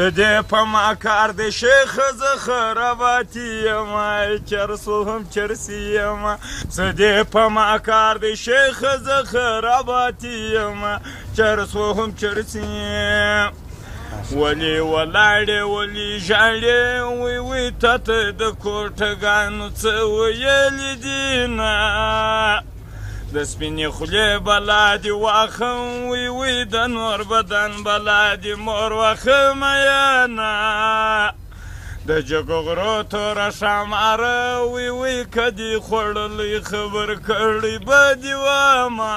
څه دې په ما کار دی شیخه زه خراباتي یمه چرسو هم چرسي یمه څه دې په ما کار دی شیخه زه خراباتي یمه چرسو هم چرسي ولې ولاړې ولې ژاړې وی وی تاته د کوټګانو څه ویلي دي نه د سپینې خولې بلا دې واخم وی وی د نور بدن بلا دې مور واخه میانه د جګغرو توره شماره وی وی که دې خوړلی خبر کړی به دې وامه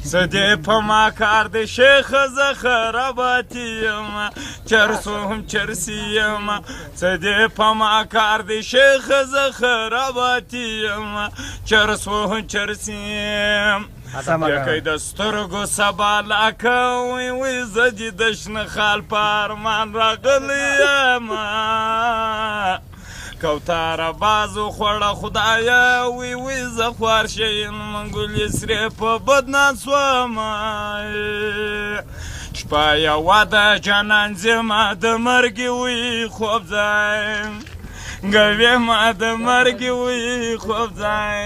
څه دې په ما کار دی شیخه زه خراباتي یمه چرسو هم چرسي یمه څه دې په ما کار دی شیخه زه خراباتي یمه چرسو هم چرسي یم یکی د سترګو سبا لاکه وی وی زه دې د شنه خال په ارمان راغلی یمه کوتاره بازو خوړه خدایه وی وی زه خوار شین منګلې سرې په بدنان سومه شپه یوه د جانان زما د مرګې وی خوب ځای ګوې ما د مرګې وی خوب ځای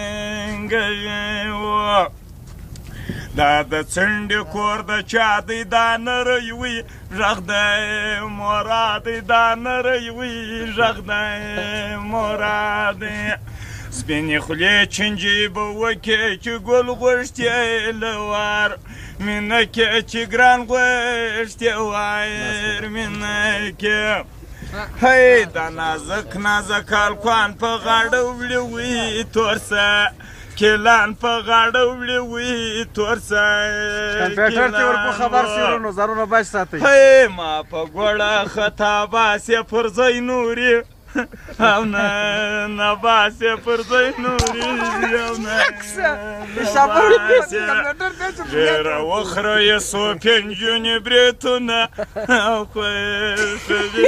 ګوې و دا د څنډې کور د چا دی دا نری وي غږ دی مرادی دا نری وي غږ دی مرادی سپینې خولې چنجې به وکې چې ګل غوښتې لوار مینه کې چې ګران غوښتې وایر مینه کې هی دا نازک نازک هلکان په غاړه وړي وي تور څه کلان په غاړه وړي وي تور څه کمپیوټر چې ورپو خبر شي ورو نظرونه بچ ساتئ هی ما په ګوړه خطا باسې پر ځای نوري او نه باسې پر ځای نوري او نه ډېره وخوره یې څو پنجونې برېتونه او خوښوي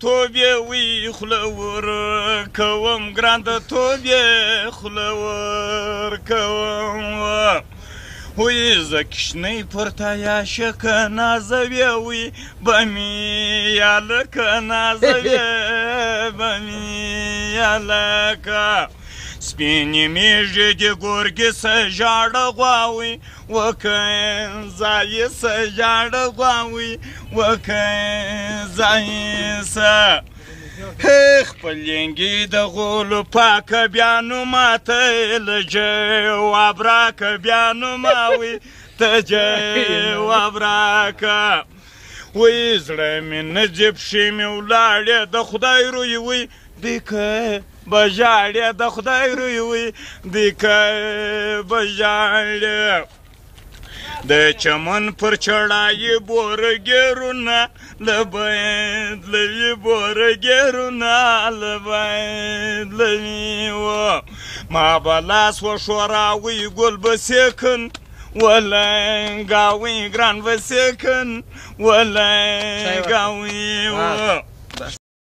توبې وی خوله ورکوم ګران د توبې خوله ورکوم وی زه کشنۍ پورته یا شکه نازوې وی به مې یا لکه نازوې به مې یا لکه سپینې میږې د ګورګي څه ژاړه غواوي وکه ځایې څه ژاړه غواوي وکه ځایې څه خپل لنګي د غولو پاکه بیا نو ماته له جواب راکه بیا نو ماوي ته جواب راکه وی زړه مې نه جې پښې مې ولاړې د خدای روی وی دی که به ژاړې د خدای روی وی دی که به ژاړې د چمن پر چړایي بورګېرونه له بدلوي بورګېرونه له بدلوي و ما به لاس وښوراوی ګل به سیکن ولنګاوی ګران به سیکن ولنګاوی و